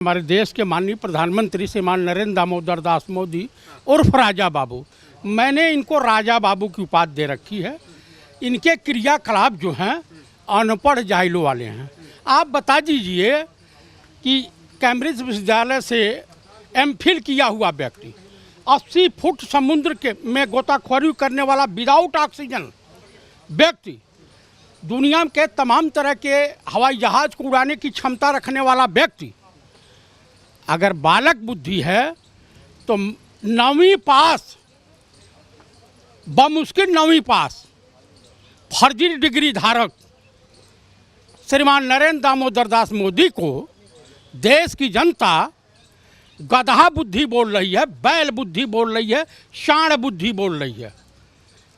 हमारे देश के माननीय प्रधानमंत्री श्रीमान नरेंद्र दामोदर दास मोदी उर्फ राजा बाबू, मैंने इनको राजा बाबू की उपाधि दे रखी है। इनके क्रियाकलाप जो हैं अनपढ़ जाहिलों वाले हैं। आप बता दीजिए कि कैम्ब्रिज विश्वविद्यालय से एमफिल किया हुआ व्यक्ति 80 फुट समुद्र में गोताखोरी करने वाला विदाउट ऑक्सीजन व्यक्ति, दुनिया के तमाम तरह के हवाई जहाज को उड़ाने की क्षमता रखने वाला व्यक्ति, अगर बालक बुद्धि है तो 9वीं पास, बमुश्किल 9वीं पास फर्जी डिग्री धारक श्रीमान नरेंद्र दामोदर दास मोदी को देश की जनता गधा बुद्धि बोल रही है, बैल बुद्धि बोल रही है, शाण बुद्धि बोल रही है,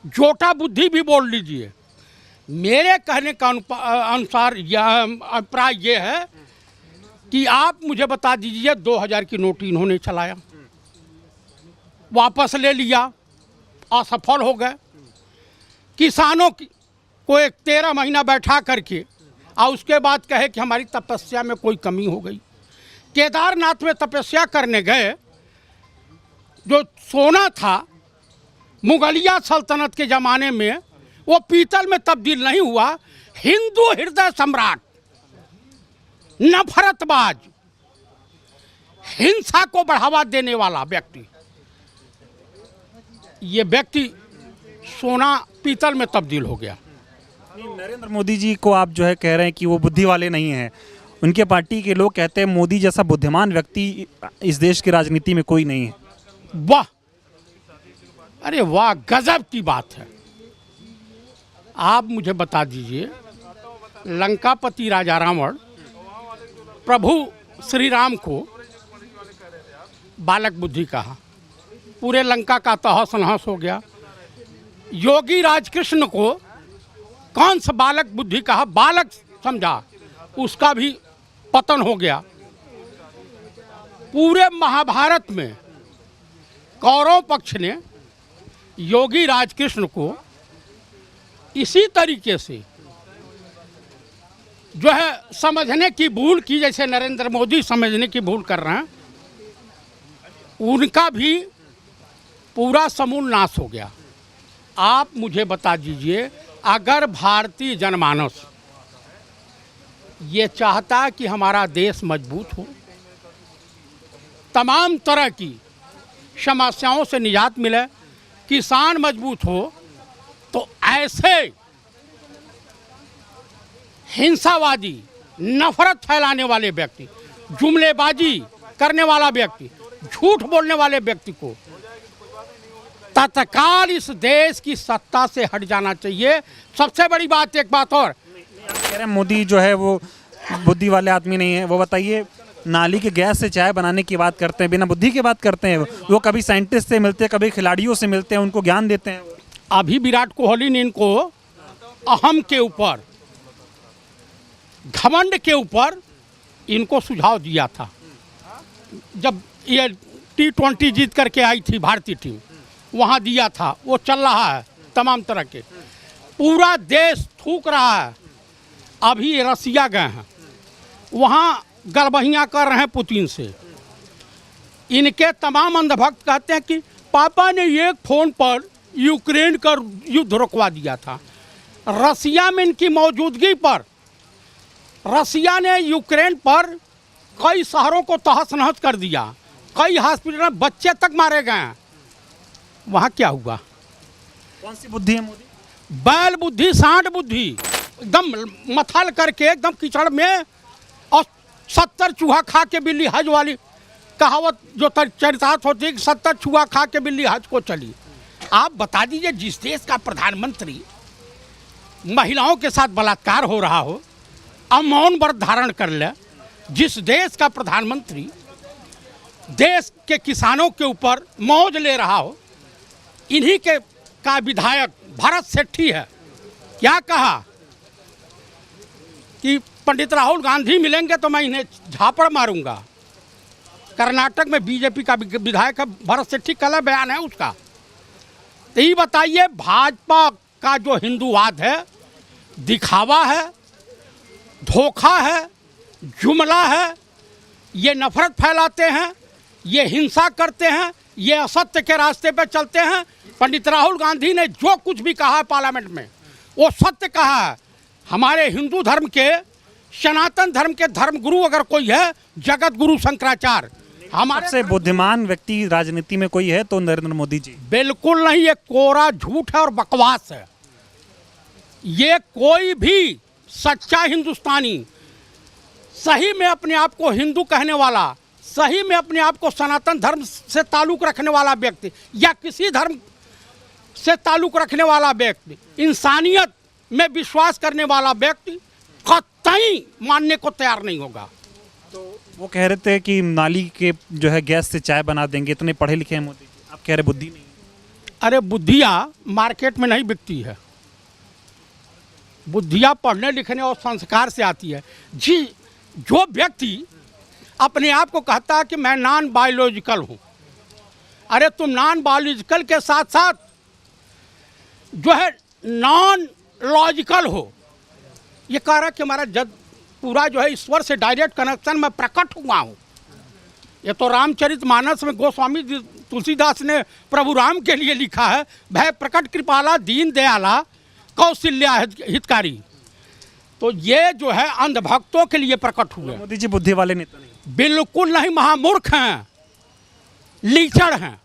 जोटा बुद्धि भी बोल लीजिए। मेरे कहने का अनुसार यह अभिप्राय ये है कि आप मुझे बता दीजिए 2000 की नोट इन्होंने चलाया, वापस ले लिया, असफल हो गए। किसानों को एक 13 महीना बैठा करके और उसके बाद कहे कि हमारी तपस्या में कोई कमी हो गई। केदारनाथ में तपस्या करने गए, जो सोना था मुगलिया सल्तनत के ज़माने में वो पीतल में तब्दील नहीं हुआ। हिंदू हृदय सम्राट, नफरतबाज, हिंसा को बढ़ावा देने वाला व्यक्ति, ये व्यक्ति सोना पीतल में तब्दील हो गया। नरेंद्र मोदी जी को आप जो है कह रहे हैं कि वो बुद्धि वाले नहीं हैं। उनके पार्टी के लोग कहते हैं मोदी जैसा बुद्धिमान व्यक्ति इस देश की राजनीति में कोई नहीं है। वाह, अरे वाह, गजब की बात है। आप मुझे बता दीजिए, लंकापति राजा रावण प्रभु श्री राम को बालक बुद्धि कहा, पूरे लंका का तहस नहस हो गया। योगी राजकृष्ण को कौन सा बालक बुद्धि कहा, बालक समझा, उसका भी पतन हो गया। पूरे महाभारत में कौरव पक्ष ने योगी राजकृष्ण को इसी तरीके से जो है समझने की भूल की, जैसे नरेंद्र मोदी समझने की भूल कर रहे हैं, उनका भी पूरा समूल नाश हो गया। आप मुझे बता दीजिए, अगर भारतीय जनमानस ये चाहता कि हमारा देश मजबूत हो, तमाम तरह की समस्याओं से निजात मिले, किसान मजबूत हो, तो ऐसे हिंसावादी, नफरत फैलाने वाले व्यक्ति, जुमलेबाजी करने वाला व्यक्ति, झूठ बोलने वाले व्यक्ति को तत्काल इस देश की सत्ता से हट जाना चाहिए। सबसे बड़ी बात, एक बात और कह रहे हैं मोदी जो है वो बुद्धि वाले आदमी नहीं है। वो बताइए, नाली के गैस से चाय बनाने की बात करते हैं, बिना बुद्धि की बात करते हैं। वो कभी साइंटिस्ट से मिलते हैं, कभी खिलाड़ियों से मिलते हैं, उनको ज्ञान देते हैं। अभी विराट कोहली ने इनको अहम के ऊपर, घमंड के ऊपर इनको सुझाव दिया था। जब ये T20 जीत करके आई थी भारतीय टीम, वहाँ दिया था। वो चल रहा है तमाम तरह के, पूरा देश थूक रहा है। अभी रसिया गए हैं, वहाँ गड़बड़ियाँ कर रहे हैं पुतिन से। इनके तमाम अंधभक्त कहते हैं कि पापा ने एक फ़ोन पर यूक्रेन का युद्ध रुकवा दिया था। रसिया में इनकी मौजूदगी पर रसिया ने यूक्रेन पर कई शहरों को तहस नहस कर दिया, कई हॉस्पिटल में बच्चे तक मारे गए हैं। वहाँ क्या हुआ? कौन सी बुद्धि है मोदी? बैल बुद्धि, सांड बुद्धि, एकदम मथल करके एकदम कीचड़ में, और 70 चूहा खा के बिल्ली हज वाली कहावत जो चरितार्थ होती है कि 70 चूहा खा के बिल्ली हज को चली। आप बता दीजिए, जिस देश का प्रधानमंत्री महिलाओं के साथ बलात्कार हो रहा हो, अमौन व्रत धारण कर ले, जिस देश का प्रधानमंत्री देश के किसानों के ऊपर मौज ले रहा हो, इन्हीं के का विधायक भरत सेठी है, क्या कहा कि पंडित राहुल गांधी मिलेंगे तो मैं इन्हें झापड़ मारूंगा। कर्नाटक में बीजेपी का विधायक है भरत सेठी, कल बयान है उसका। तो ये बताइए, भाजपा का जो हिंदूवाद है दिखावा है, धोखा है, जुमला है, ये नफरत फैलाते हैं, ये हिंसा करते हैं, ये असत्य के रास्ते पे चलते हैं। पंडित राहुल गांधी ने जो कुछ भी कहा है पार्लियामेंट में वो सत्य कहा है। हमारे हिंदू धर्म के, सनातन धर्म के धर्म गुरु अगर कोई है, जगत गुरु शंकराचार्य। हमारे सबसे बुद्धिमान व्यक्ति राजनीति में कोई है तो नरेंद्र मोदी जी। बिल्कुल नहीं, ये कोरा झूठ है और बकवास है। ये कोई भी सच्चा हिंदुस्तानी, सही में अपने आप को हिंदू कहने वाला, सही में अपने आप को सनातन धर्म से ताल्लुक रखने वाला व्यक्ति या किसी धर्म से ताल्लुक रखने वाला व्यक्ति, इंसानियत में विश्वास करने वाला व्यक्ति कतई मानने को तैयार नहीं होगा। तो वो कह रहे थे कि नाली के जो है गैस से चाय बना देंगे, इतने पढ़े लिखे हैं मोदी जी, आप कह रहे बुद्धि नहीं है। अरे बुद्धियाँ मार्केट में नहीं बिकती है, बुद्धियाँ पढ़ने लिखने और संस्कार से आती है। जी, जो व्यक्ति अपने आप को कहता है कि मैं नॉन बायोलॉजिकल हूँ, अरे तुम नॉन बायोलॉजिकल के साथ साथ जो है नॉन लॉजिकल हो। ये कह रहा है कि हमारा जद पूरा जो है ईश्वर से डायरेक्ट कनेक्शन में प्रकट हुआ हूँ। ये तो रामचरितमानस में गोस्वामी तुलसीदास ने प्रभु राम के लिए लिखा है, भय प्रकट कृपाला दीन दयाला कौशल्या हितकारी। तो ये जो है अंधभक्तों के लिए प्रकट हुए। मोदी जी बुद्धि वाले नेता नहीं। बिल्कुल नहीं, महामूर्ख हैं, लीचड़ हैं।